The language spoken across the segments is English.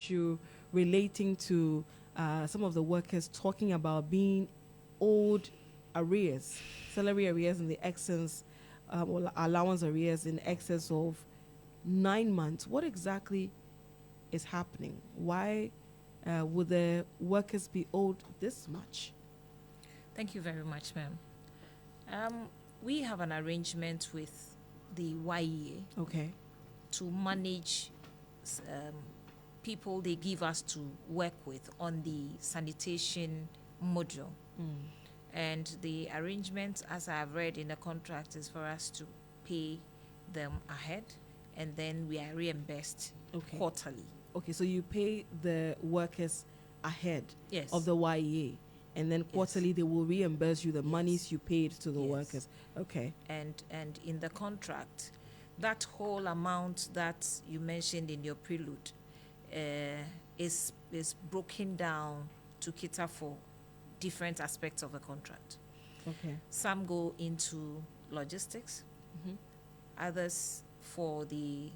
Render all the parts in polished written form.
issue relating to some of the workers talking about being owed arrears, salary arrears in the excess, or allowance arrears in excess of 9 months. What exactly is happening? Why would the workers be owed this much? Thank you very much, ma'am. We have an arrangement with the YEA Okay. to manage um, people they give us to work with on the sanitation module. And the arrangement, as I've read in the contract, is for us to pay them ahead and then we are reimbursed quarterly. Okay, so you pay the workers ahead Yes. of the YEA, and then quarterly they will reimburse you the monies you paid to the Yes. workers. Okay. And in the contract, that whole amount that you mentioned in your prelude is broken down to cater for different aspects of the contract. Okay. Some go into logistics, others for the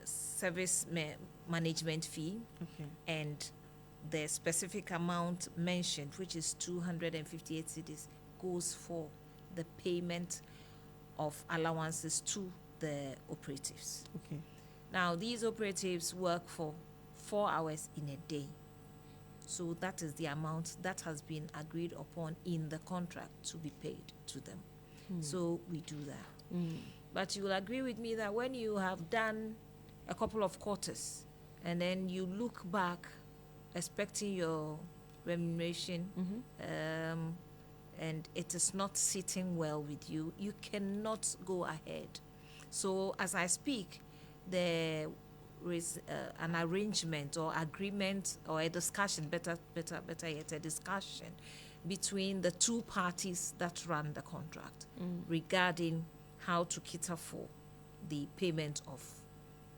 service management fee, and the specific amount mentioned, which is 258 cedis, goes for the payment of allowances to the operatives. Okay. Now, these operatives work for 4 hours in a day. So that is the amount that has been agreed upon in the contract to be paid to them. So we do that. But you will agree with me that when you have done a couple of quarters and then you look back expecting your remuneration, and it is not sitting well with you, you cannot go ahead. So as I speak, there is an arrangement or agreement or a discussion, better yet, a discussion between the two parties that run the contract regarding how to cater for the payment of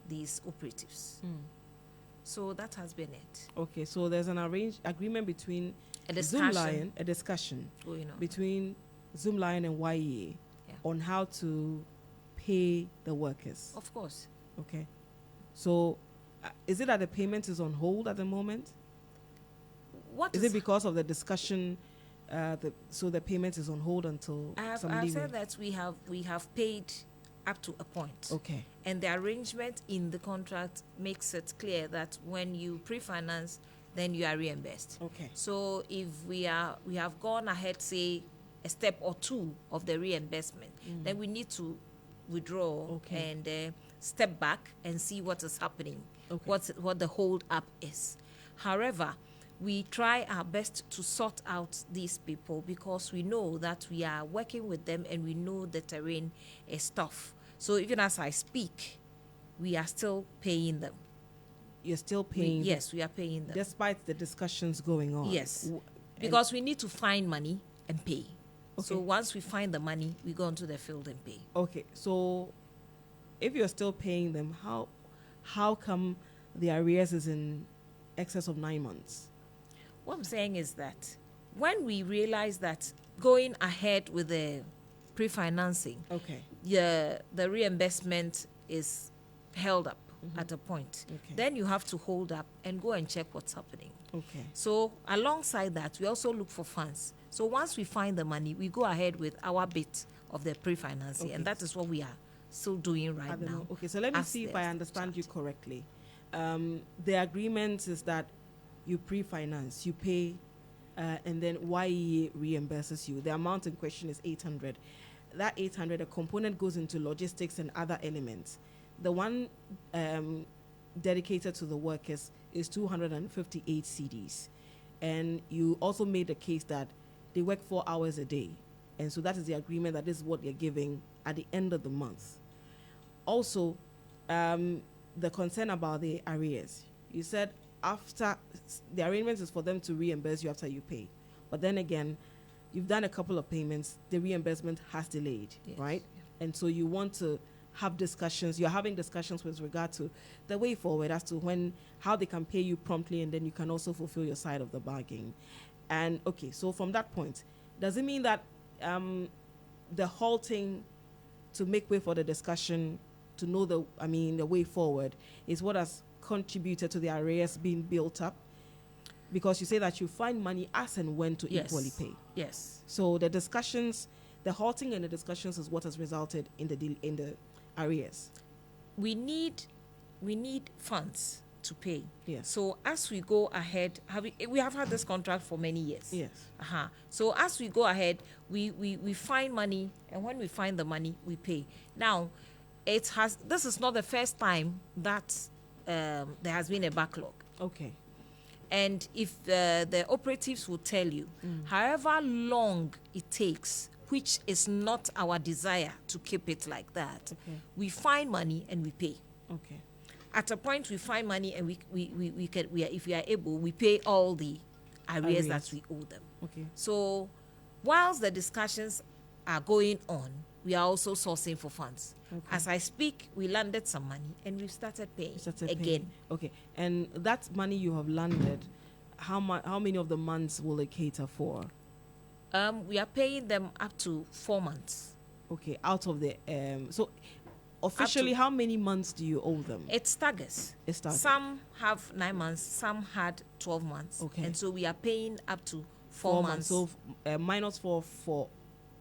these operatives. So that has been it. Okay, so there's an agreement between A discussion Zoomlion, a discussion going on. between Zoomlion and YEA on how to pay the workers. Of course. Okay. So is it that the payment is on hold at the moment? What Is it because of the discussion? So the payment is on hold until I've somebody said that we have paid up to a point. Okay. And the arrangement in the contract makes it clear that when you pre-finance, then you are reimbursed. Okay. So if we have gone ahead, say a step or two of the reimbursement, then we need to withdraw and step back and see what is happening, what the hold up is. However, we try our best to sort out these people because we know that we are working with them and we know the terrain is tough. So even as I speak, we are still paying them. You're still paying? Yes, we are paying them. Despite the discussions going on? Yes, because we need to find money and pay. Okay. So once we find the money, we go into the field and pay. Okay, so if you're still paying them, how come the arrears is in excess of 9 months? What I'm saying is that when we realize that going ahead with the pre-financing, the reimbursement is held up at a point, then you have to hold up and go and check what's happening. Okay. So alongside that, we also look for funds. So once we find the money, we go ahead with our bit of the pre-financing, and that is what we are still doing right now. Okay, so let me see if I understand you correctly. The agreement is that you pre-finance, you pay, and then YEA reimburses you. The amount in question is 800. That 800, a component goes into logistics and other elements. The one dedicated to the workers is 258 cedis. And you also made the case that they work 4 hours a day. And so that is the agreement that this is what you're giving at the end of the month. Also, the concern about the arrears. You said after the arrangement is for them to reimburse you after you pay. But then again, you've done a couple of payments, the reimbursement has delayed, right? Yeah. And so you want to have discussions, you're having discussions with regard to the way forward as to how they can pay you promptly, and then you can also fulfill your side of the bargain. And okay, so from that point, does it mean that the halting to make way for the discussion to know the way forward is what has contributed to the arrears being built up? Because you say that you find money as and when to equally pay. Yes. So the discussions, the halting and the discussions is what has resulted in the arrears. We need funds to pay. Yes. So as we go ahead, we have had this contract for many years. Yes. So as we go ahead, we find money, and when we find the money, we pay. Now, this is not the first time that there has been a backlog. Okay. And if the operatives will tell you, however long it takes, which is not our desire to keep it like that, we find money and we pay. Okay. At a point, we find money and if we are able, we pay all the arrears that we owe them. Okay. So, whilst the discussions are going on, we are also sourcing for funds. Okay. As I speak, we landed some money and we've started paying again. Okay. And that money you have landed, how many of the months will it cater for? We are paying them up to 4 months. Okay. Out of the so officially, how many months do you owe them? It staggers. Some have 9 months, some had 12 months. Okay. And so we are paying up to 4 months. So minus 4 for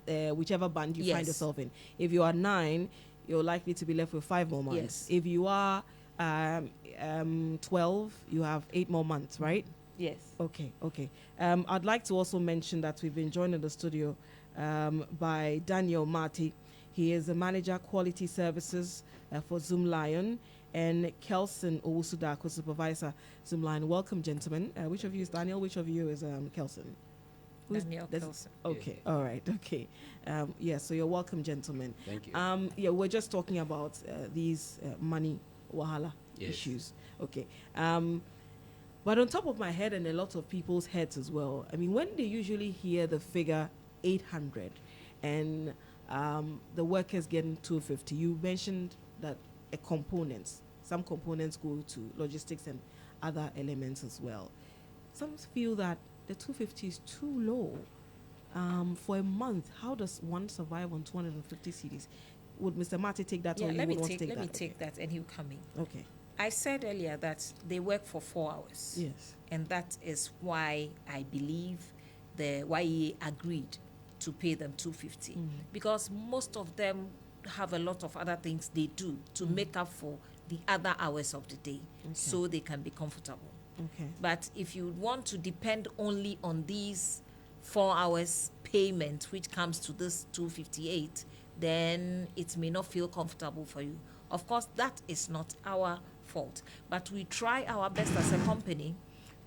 whichever band you find yourself in. If you are 9, you're likely to be left with 5 more months. Yes. If you are 12, you have 8 more months, right? Yes. Okay. I'd like to also mention that we've been joined in the studio by Daniel Marty. He is the manager quality services for Zoomlion, and Kelson Owusudako, supervisor Zoomlion. Welcome, gentlemen. Which of you is Daniel? Which of you is Kelson? Daniel Kelson. Okay. Yeah. All right. Okay. So you're welcome, gentlemen. Thank you. We're just talking about these money wahala issues. Okay. But on top of my head and a lot of people's heads as well, I mean, when they usually hear the figure 800 and the workers getting 250, you mentioned that some components go to logistics and other elements as well. Some feel that the 250 is too low for a month. How does one survive on 250 cedis? Would Mr. Marty take that, or you would want to take that? Let me take that, and he'll come in. Okay. I said earlier that they work for 4 hours. Yes. And that is why I believe the YEA agreed to pay them 250, because most of them have a lot of other things they do to make up for the other hours of the day, so they can be comfortable. Okay. But if you want to depend only on these 4 hours payment, which comes to this 258, then it may not feel comfortable for you. Of course, that is not our fault, but we try our best as a company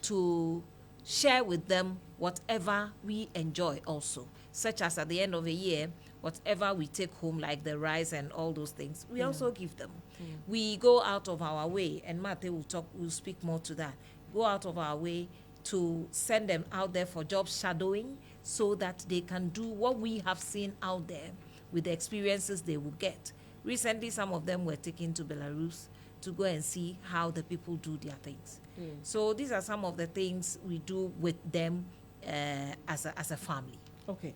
to share with them whatever we enjoy also, such as at the end of a year, whatever we take home, like the rice and all those things, we also give them. We go out of our way, and Mate will speak more to that, go out of our way to send them out there for job shadowing so that they can do what we have seen out there with the experiences they will get. Recently, some of them were taken to Belarus to go and see how the people do their things. So these are some of the things we do with them as a family. Okay.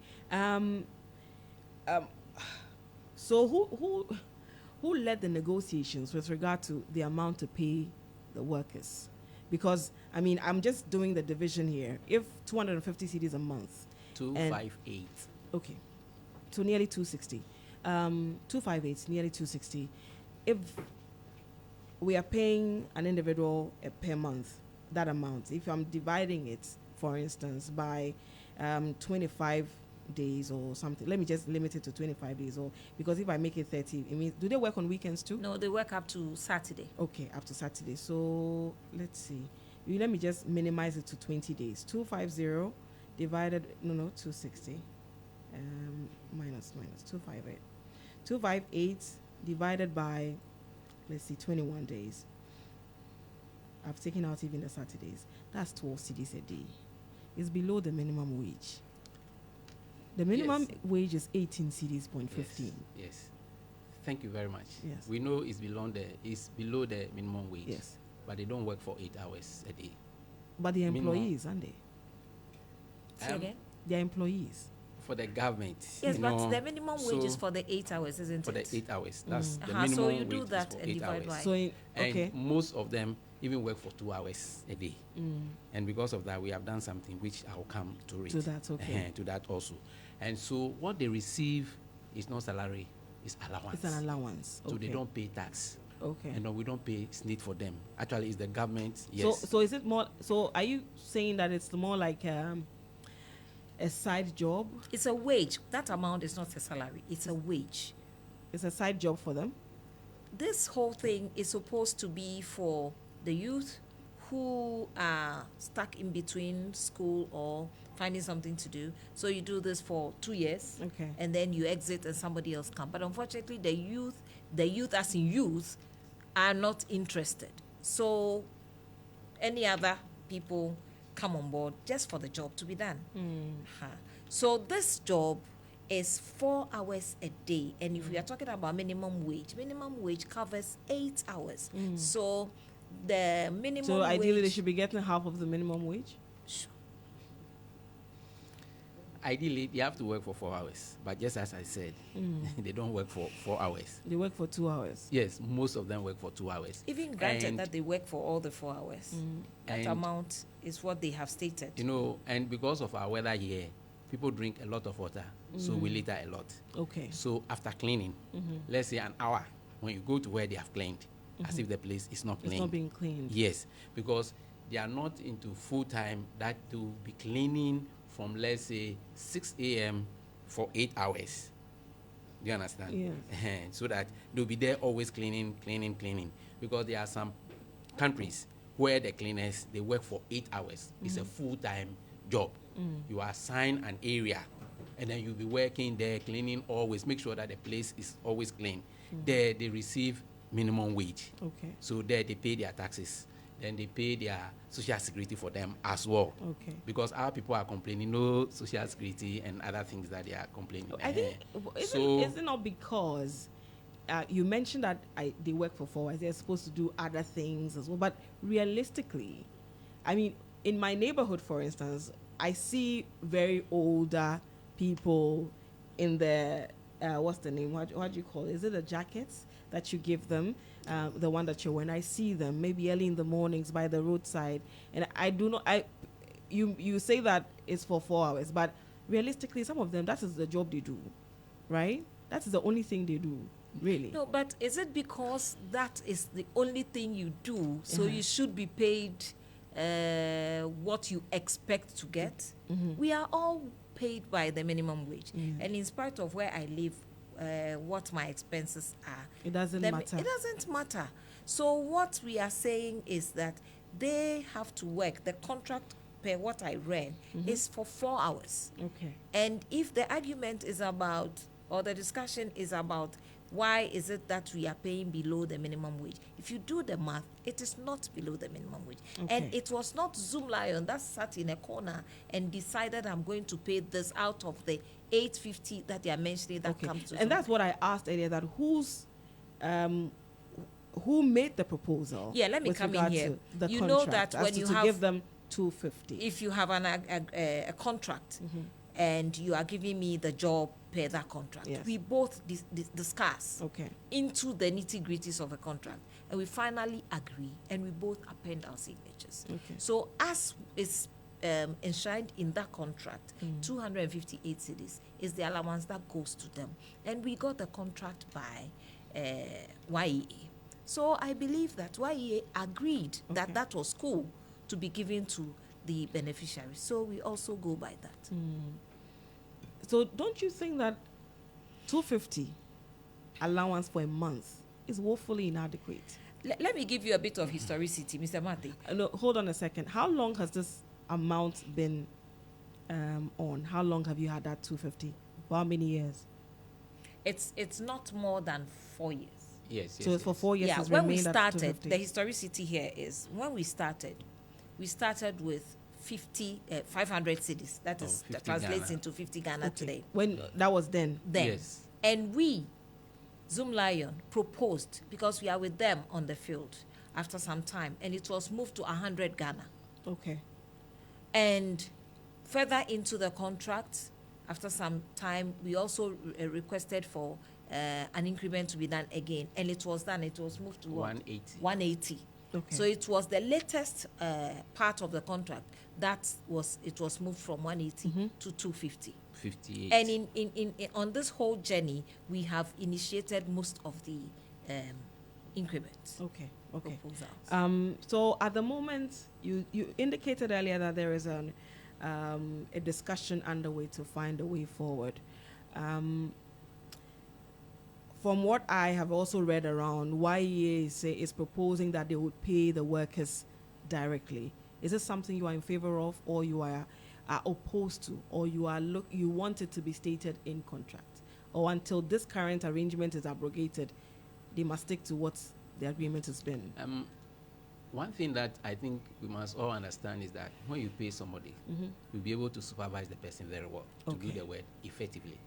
So who led the negotiations with regard to the amount to pay the workers? Because, I mean, I'm just doing the division here. If 250 cedis a month. 258. Okay. So nearly 260. 258, nearly 260. If we are paying an individual per month, that amount, if I'm dividing it, for instance, by 25 days or something, let me just limit it to 25 days, or because if I make it 30, it means, do they work on weekends too? No, they work up to Saturday. Okay, up to Saturday. So let's see. Let me just minimize it to 20 days. 250 divided, 260 minus 258. 258 divided by, let's see, 21 days. I've taken out even the Saturdays. That's 12 cedis a day. It's below the minimum wage. The minimum wage is 18 cedis, 15. Yes. Thank you very much. Yes. We know it's below the minimum wage. Yes. But they don't work for 8 hours a day. But they're employees, aren't they? Say again? They're employees. For the government. Yes, but the minimum wage is for the 8 hours, isn't it? For the 8 hours. That's the minimum so you wage do that is for and 8 divide hours. by. So, okay. And most of them even work for 2 hours a day. And because of that, we have done something which I'll come to it. To that, okay. To that also. And so what they receive is not salary, it's allowance. It's an allowance. So okay. they don't pay tax. Okay. And we don't pay SNIT for them. Actually, it's the government. Yes. So is it more? So are you saying that it's more like a side job? It's a wage. That amount is not a salary. It's a wage. It's a side job for them? This whole thing is supposed to be for the youth who are stuck in between school or finding something to do. So you do this for 2 years. Okay. And then you exit and somebody else comes. But unfortunately, the youth as in youth, are not interested. So any other people come on board just for the job to be done. So this job is 4 hours a day. And if we are talking about minimum wage covers 8 hours. So the minimum So ideally wage, they should be getting half of the minimum wage? Ideally, they have to work for 4 hours. But just as I said, they don't work for 4 hours. They work for 2 hours. Yes, most of them work for 2 hours. even granted that they work for all the 4 hours, that And- amount is what they have stated. And because of our weather here, people drink a lot of water, so we litter a lot. Okay. So after cleaning, let's say an hour, when you go to where they have cleaned, as if the place is not clean. It's not being cleaned. Yes, because they are not into full time that to be cleaning from, let's say, 6 a.m. for 8 hours. Do you understand? Yes. So that they'll be there always cleaning. Because there are some countries where the cleaners, they work for 8 hours. It's a full-time job. You are assigned an area, and then you'll be working there, cleaning always. Make sure that the place is always clean. There, they receive minimum wage. Okay. So there, they pay their taxes. Then they pay their social security for them as well. Okay. Because our people are complaining, no social security and other things that they are complaining. I think, is it not because you mentioned that they work for 4 hours, they're supposed to do other things as well, but realistically, I mean, in my neighborhood, for instance, I see very older people in the, what's the name, what do you call it? Is it the jackets that you give them? The one that you're wearing, I see them maybe early in the mornings by the roadside, and I do not. You say that it's for 4 hours, but realistically, some of them, that is the job they do, right? That is the only thing they do, really. No, but is it because that is the only thing you do, so you should be paid what you expect to get? We are all paid by the minimum wage, and in spite of where I live, what my expenses are, It doesn't matter. It doesn't matter. So what we are saying is that they have to work. The contract, per what I read, is for 4 hours. Okay. And if the argument is about, or the discussion is about, why is it that we are paying below the minimum wage? If you do the math, it is not below the minimum wage. Okay. And it was not Zoomlion that sat in a corner and decided I'm going to pay this out of the 850 that they are mentioning that Okay. comes to And that's what I asked earlier, that who made the proposal? Yeah, let me with come in regard here. to the You know contract, that as when to you to have- give them 250. if you have a contract and you are giving me the job per that contract, Yes. we both discuss Okay. into the nitty-gritties of a contract, and we finally agree, and we both append our signatures. Okay. So as is enshrined in that contract, 258 cedis is the allowance that goes to them, and we got the contract by YEA. So I believe that YEA agreed that that was cool to be given to the beneficiaries. So we also go by that. So don't you think that 250 allowance for a month is woefully inadequate? Let me give you a bit of historicity, Mr. Mate. No, hold on a second. How long has this amount been on? How long have you had that 250? For how many years? It's not more than 4 years. Yes. So it's for 4 years. Yeah, it's when we remained at started, 250. the historicity here is when we started with 500 cities. That is 50 that translates Ghana. into 50 Ghana Okay. today. When that was then. Then, Yes. and we, Zoomlion, proposed, because we are with them on the field after some time, and it was moved to 100 Ghana. Okay. And further into the contract, after some time, we also requested for an increment to be done again, and it was done. It was moved to what? 180. 180. Okay. So it was the latest part of the contract it was moved from 180 to 250. 58. And in on this whole journey, we have initiated most of the increments. Okay. Proposals. So at the moment, you indicated earlier that there is a discussion underway to find a way forward. From what I have also read around, YEA is proposing that they would pay the workers directly. Is this something you are in favor of, or you are opposed to, or you want it to be stated in contract, or until this current arrangement is abrogated, they must stick to what the agreement has been? One thing that I think we must all understand is that when you pay somebody, you'll be able to supervise the person very well to do the work effectively.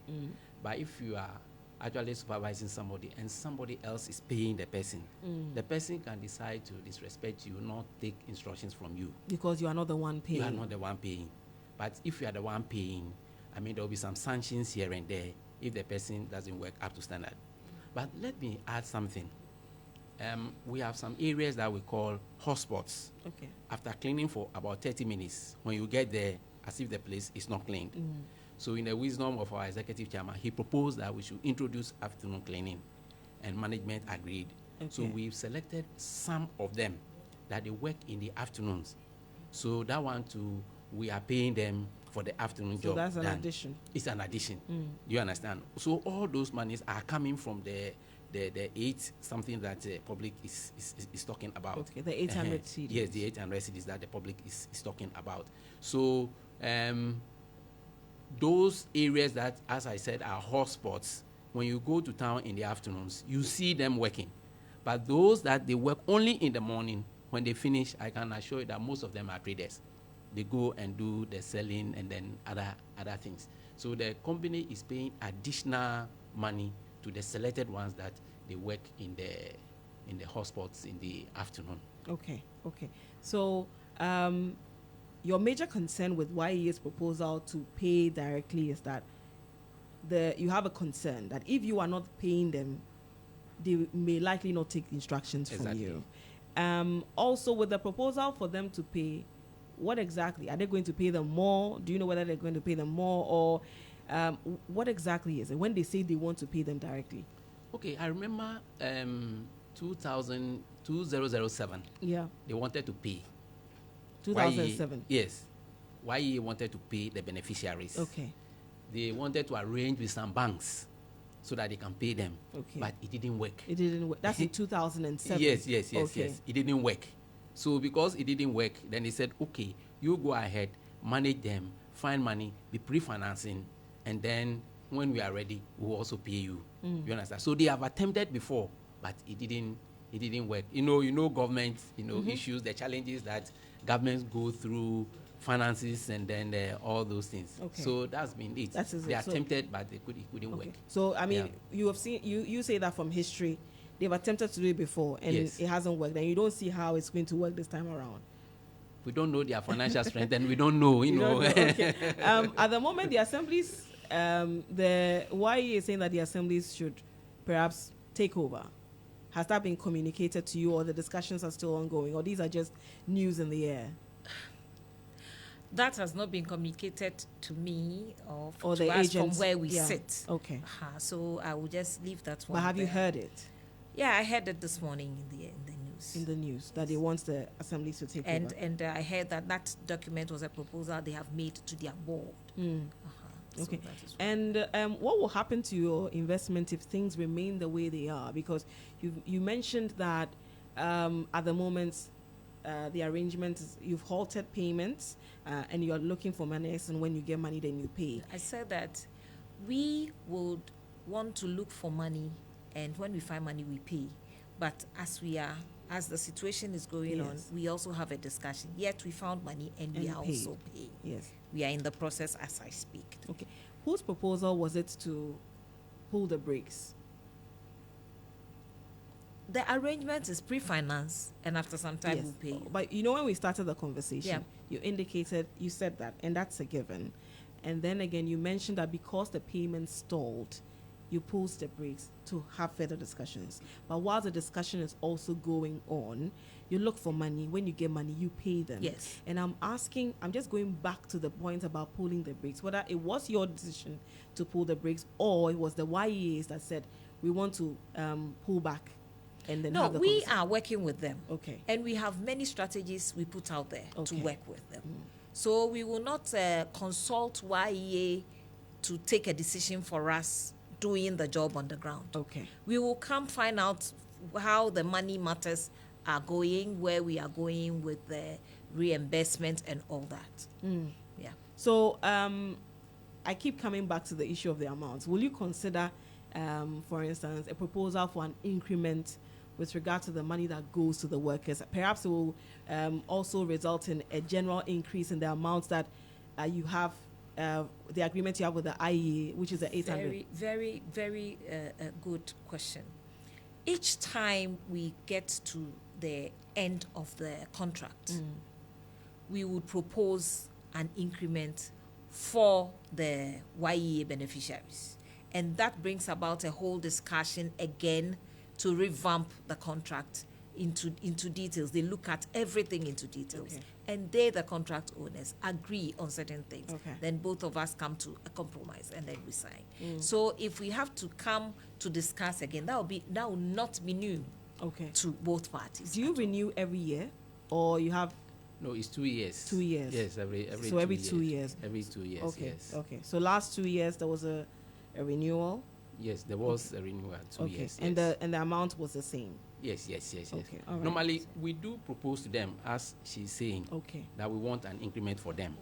But if you are actually supervising somebody and somebody else is paying the person can decide to disrespect you, not take instructions from you. Because you are not the one paying. You are not the one paying. But if you are the one paying, I mean, there will be some sanctions here and there if the person doesn't work up to standard. But let me add something. We have some areas that we call hotspots. Okay. After cleaning for about 30 minutes, when you get there, as if the place is not cleaned. So in the wisdom of our executive chairman, he proposed that we should introduce afternoon cleaning, and management agreed. Okay. So we've selected some of them that they work in the afternoons. So that one too, we are paying them for the afternoon job. So that's an done. addition. It's an addition. Do you understand? So all those monies are coming from the 8 something that the public is talking about. Okay, the 800 CDs. Yes, the 800 CDs that the public is talking about. So those areas that, as I said, are hotspots, when you go to town in the afternoons, you see them working. But those that they work only in the morning, when they finish, I can assure you that most of them are traders. They go and do the selling and then other things. So the company is paying additional money to the selected ones that they work in the hotspots in the afternoon. Okay. So your major concern with YEA's proposal to pay directly is that you have a concern that if you are not paying them, they may likely not take instructions from you. Also, with the proposal for them to pay, what exactly? Are they going to pay them more? Do you know whether they're going to pay them more, or what exactly is it when they say they want to pay them directly? Okay, I remember 2007. Yeah. They wanted to pay. 2007. Yes. YE wanted to pay the beneficiaries. Okay. They wanted to arrange with some banks so that they can pay them. Okay. But it didn't work. It didn't work. That's in 2007. Yes. Okay. It didn't work. So because it didn't work, then they said, okay, you go ahead, manage them, find money, be pre-financing, and then when we are ready, we'll also pay you. You understand? So they have attempted before, but it didn't work. You know government, issues, the challenges that governments go through, finances, and then all those things. Okay. So that's been it. They attempted, but it couldn't work. So I mean, you have seen you say that from history. They've attempted to do it before, and it hasn't worked. And you don't see how it's going to work this time around. We don't know their financial strength, and we don't know, you know. Okay. At the moment, the assemblies, the YE is saying that the assemblies should perhaps take over. Has that been communicated to you, or the discussions are still ongoing, or these are just news in the air? That has not been communicated to me or to the us agents, from where we sit. Okay. So I will just leave that one. But have you heard it? Yeah, I heard it this morning in the news. In the news that they want the assemblies to take over. And I heard that document was a proposal they have made to their board. Okay. And what will happen to your investment if things remain the way they are? Because you mentioned that at the moment the arrangement is you've halted payments and you're looking for money, and when you get money then you pay. I said that we would want to look for money, and when we find money we pay. But as the situation is going on, we also have a discussion. Yet we found money and we are also paying. Yes. We are in the process as I speak. Okay. Whose proposal was it to pull the brakes? The arrangement is pre-finance, and after some time we'll pay you. But when we started the conversation, you said that, and that's a given. And then again, you mentioned that because the payment stalled, you pulls the brakes to have further discussions. But while the discussion is also going on, you look for money. When you get money, you pay them. Yes. And I'm just going back to the point about pulling the brakes, whether it was your decision to pull the brakes or it was the YEAs that said, we want to pull back and then have the we conversation. are working with them. Okay. And we have many strategies we put out there to Okay. work with them. So we will not consult YEA to take a decision for us doing the job on the ground. Okay. We will come find out how the money matters are going, where we are going with the reimbursement and all that. Yeah. So I keep coming back to the issue of the amounts. Will you consider, for instance, a proposal for an increment with regard to the money that goes to the workers? Perhaps it will also result in a general increase in the amounts that you have, the agreement you have with the IEA, which is the 800. Very, very, very good question. Each time we get to the end of the contract, we would propose an increment for the YEA beneficiaries. And that brings about a whole discussion again to revamp the contract into details. They look at everything into details. Okay. And they, the contract owners, agree on certain things. Okay. Then both of us come to a compromise and then we sign. So if we have to come to discuss again, that will not be new Okay. to both parties. Do you renew every year, or you have? No, it's 2 years. 2 years. Yes, every So every 2 years. Every 2 years. Okay. Yes. Okay. So last 2 years there was a renewal. Yes, there was a renewal. 2 Okay. years. And yes. the amount was the same. Yes. Okay, all right. Normally, we do propose to them, as she's saying, Okay. that we want an increment for them.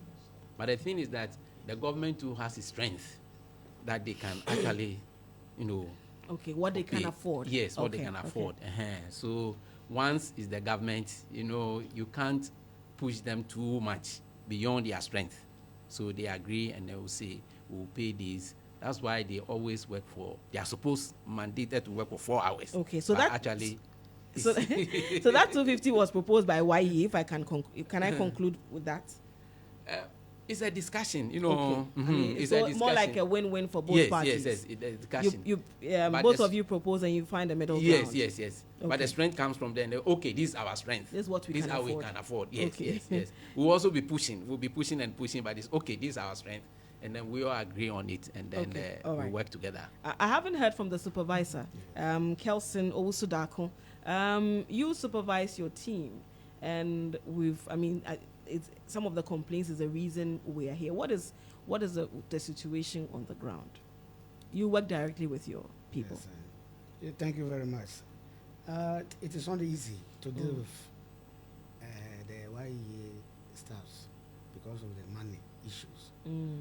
But the thing is that the government too has its strength that they can actually, Okay. What they can pay. afford. Yes, what they Okay, can okay. afford. So once is the government, you can't push them too much beyond their strength. So they agree and they will say, we'll pay this. That's why they always work they are supposed mandated to work for 4 hours. Okay, so But that actually, so, so that 250 was proposed by YE. If I can can I conclude with that? it's a discussion, Okay. mhm, I mean, it's so a discussion. more like a win-win for both yes, parties. Yes, it's a discussion. You But both the of you propose and you find a middle Yes, ground. yes. But Okay. the strength comes from them. Okay, this is our strength. This is what we This can is how afford. we can afford. Yes, Okay. yes. We'll also be pushing. We'll be pushing and pushing, but it's okay, this is our strength. And then we all agree on it, and then Okay, all we right. work together. I haven't heard from the supervisor, Kelson Owusudako. You supervise your team, and it's some of the complaints is the reason we are here. What is the situation on the ground? You work directly with your people. Yes, yeah, thank you very much. It is not easy to deal with the YEA staffs because of the money issues.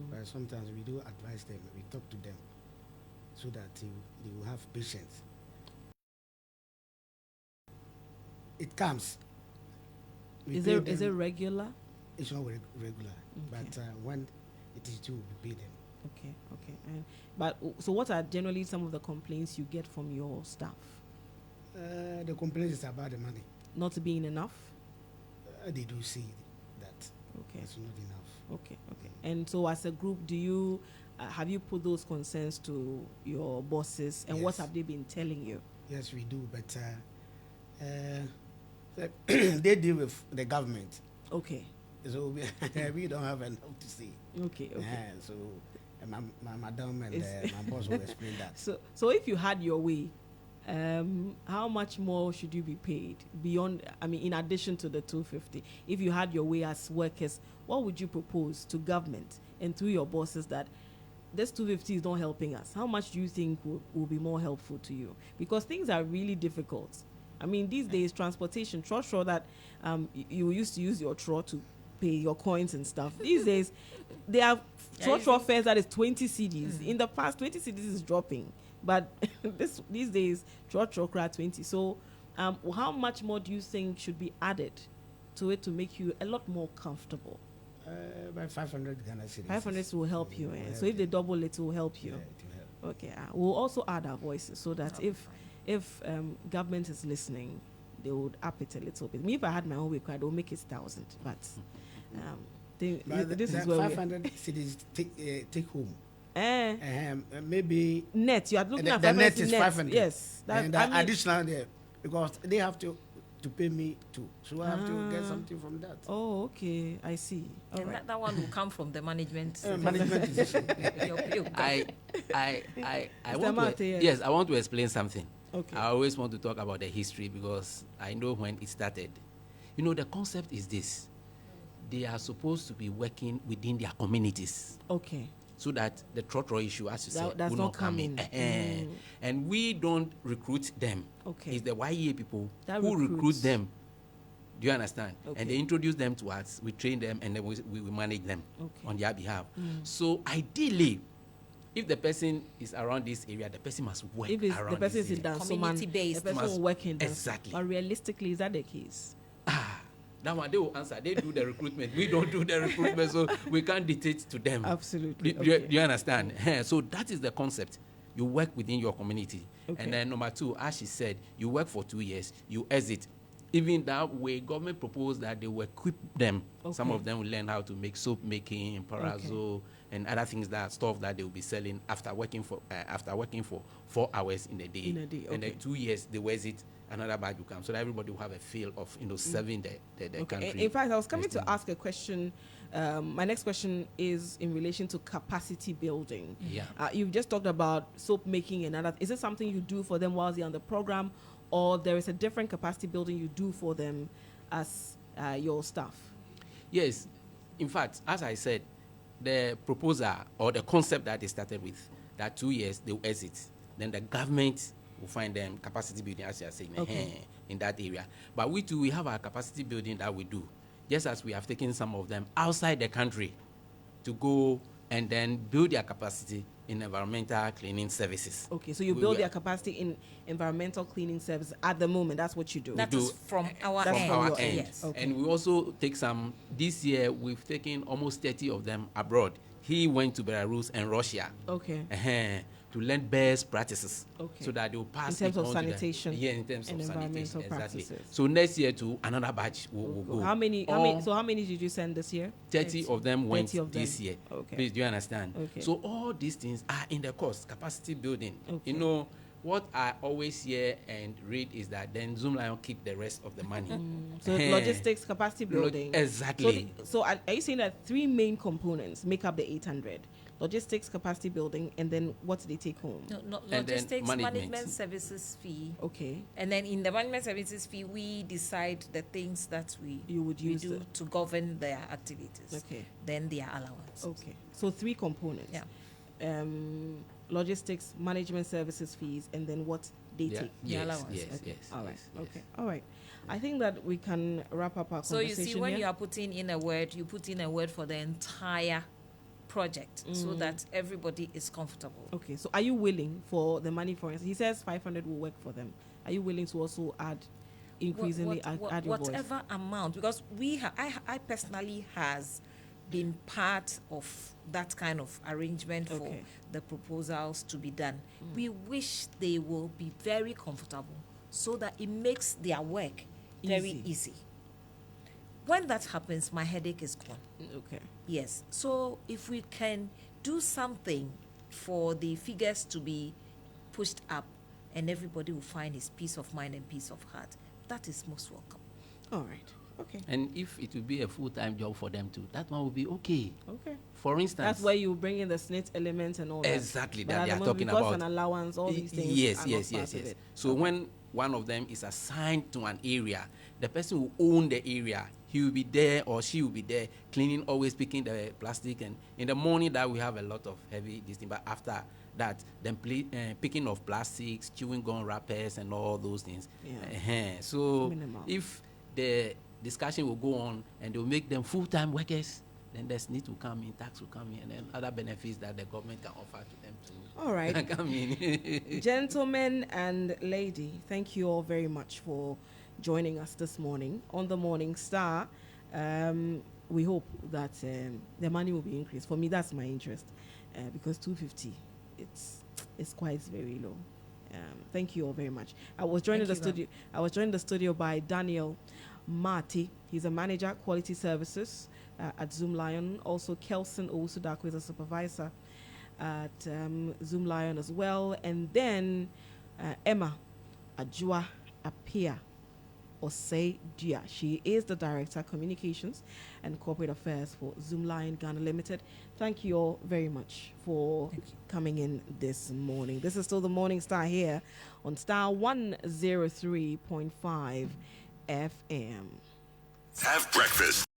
But sometimes we do advise them, we talk to them so that they will have patience. It comes. We Is pay it them. regular? It's not regular, Okay. but when it is due, we pay them. Okay. But so, what are generally some of the complaints you get from your staff? The complaint is about the money. Not being enough. They do see that Okay. it's not enough. Okay. And so, as a group, do you have you put those concerns to your bosses, and what Yes. have they been telling you? Yes, we do, but they deal with the government, Okay. so we don't have enough to say. Okay. So my madam and It's- my boss will explain that. So if you had your way, how much more should you be paid beyond? In addition to the 250, if you had your way as workers, what would you propose to government and through your bosses that this 250 is not helping us? How much do you think will be more helpful to you? Because things are really difficult. These days, transportation, trotro that you used to use your tro to pay your coins and stuff. These days, they have trotro fares that is 20 cedis. In the past, 20 cedis is dropping. But these days, trotro cry 20. So how much more do you think should be added to it to make you a lot more comfortable? By 500 Ghana cedis. 500 will help you. Will help So if they you. double it, will help you. Yeah, it will help. Okay, we'll also add our voices so that if government is listening, they would up it a little bit. Me, if I had my own way, I would make it 1,000. But But this the is where 500 cedis take home Maybe net. You are looking at the net 500 is net. 500. Yes, And additional there because they have to pay me too, so I have to get something from that. Oh, okay, I see. All And right. that one will come from the management. Management decision. I Mr. want to, Mate, yes, I want to explain something. Okay. I always want to talk about the history because I know when it started. You know, the concept is this: they are supposed to be working within their communities, Okay. so that the trotro issue, as you said, does will not not come in. And we don't recruit them. Okay. It's the YEA people That who recruit recruits. them. Do you understand? Okay. And they introduce them to us. We train them, and then we manage them on their behalf. So ideally, if the person is around this area, the person must work If around the person this is in area. Dansoman, Community-based. the person Must- will work in Dansoman. exactly. But realistically, is that the case? That one they will answer. They do the recruitment. We don't do the recruitment, so we can't dictate to them. Absolutely. Do you understand? So that is the concept. You work within your community. Okay. And then number two, as she said, you work for 2 years, you exit. Even that way, government proposed that they will equip them. Some Okay. of them will learn how to make soap making, parazo, and other things stuff that they will be selling after working for 4 hours in a day. In a day, And okay. then 2 years they will exit. Another batch will come, so that everybody will have a feel of serving the Okay. country. In fact, I was coming to Yes, ask a question. My next question is in relation to capacity building. Yeah. You've just talked about soap making and other. Is it something you do for them while they're on the program, or there is a different capacity building you do for them as your staff? Yes. In fact, as I said, the proposal or the concept that they started with, that 2 years they will exit. Then the government will find them capacity building, as you are saying, in that area. But we too, we have our capacity building that we do, just as we have taken some of them outside the country to go and then build their capacity in environmental cleaning services. Okay, so you build their capacity in environmental cleaning services at the moment. That's what you do. That is from our That's end. from Our your end. Yes. Okay. And we also take some. This year, we've taken almost 30 of them abroad. He went to Belarus and Russia. Okay. To learn best practices, Okay. so that they will pass In terms it of on to them. sanitation Yeah, in terms and of sanitation, environmental exactly. practices. So next year too, another batch will go. How many? So how many did you send this year? 30 of them went 30 of them. this year. Okay. Please, do you understand? Okay. So all these things are in the course, capacity building. Okay. You know, what I always hear and read is that then Zoomlion keep the rest of the money. So logistics, capacity building. Exactly. So are you saying that three main components make up the 800? Logistics, capacity building, and then what do they take home? No, And then logistics, management. management services fee. Okay. And then in the management services fee, we decide the things that You would use do the- to govern their activities. Okay. Then their allowance. Okay. So three components. Yeah. Logistics, management services fees, and then what they Yeah. take. Yes, allowance. yes, Okay. yes. All right. yes, yes. Okay. All right. I think that we can wrap up our So you conversation see, when here. you are putting in a word, you put in a word for the entire project so that everybody is comfortable. Okay. So are you willing for the money, for instance? He says 500 will work for them. Are you willing to also add, increasingly add your voice? Whatever amount, because I personally has been part of that kind of arrangement for Okay. the proposals to be done. We wish they will be very comfortable so that it makes their work very easy. When that happens, my headache is gone. Okay. Yes. So if we can do something for the figures to be pushed up and everybody will find his peace of mind and peace of heart, that is most welcome. All right. Okay. And if it will be a full-time job for them too, that one will be okay. Okay. For instance, That's where you bring in the SNIT elements and all that. exactly But that at they the are moment, talking because about. an allowance, all these things. Yes, are yes, not yes, part of yes. it. So when one of them is assigned to an area, the person who own the area, he will be there or she will be there cleaning, always picking the plastic. And in the morning that we have a lot of heavy this thing, but after that, then picking of plastics, chewing gum wrappers, and all those things. Yeah. So Minimal. if the discussion will go on and they'll make them full-time workers, then there's need to come in, tax will come in, and then other benefits that the government can offer to them too. All right. Come in. Gentlemen and lady, thank you all very much for joining us this morning on the Morning Star. We hope that the money will be increased. For me, that's my interest, because 250, it's quite very low. Thank you all very much. I was joined in the studio by Daniel Marty. He's a manager, quality services at Zoomlion. Also, Kelson Owusu-Darko is a supervisor at Zoomlion as well. And then Emma Ajua Apia Osei Dia. She is the Director Communications and Corporate Affairs for Zoomlion Ghana Limited. Thank you all very much for coming in this morning. This is still the Morning Star here on Star 103.5 FM. Have breakfast.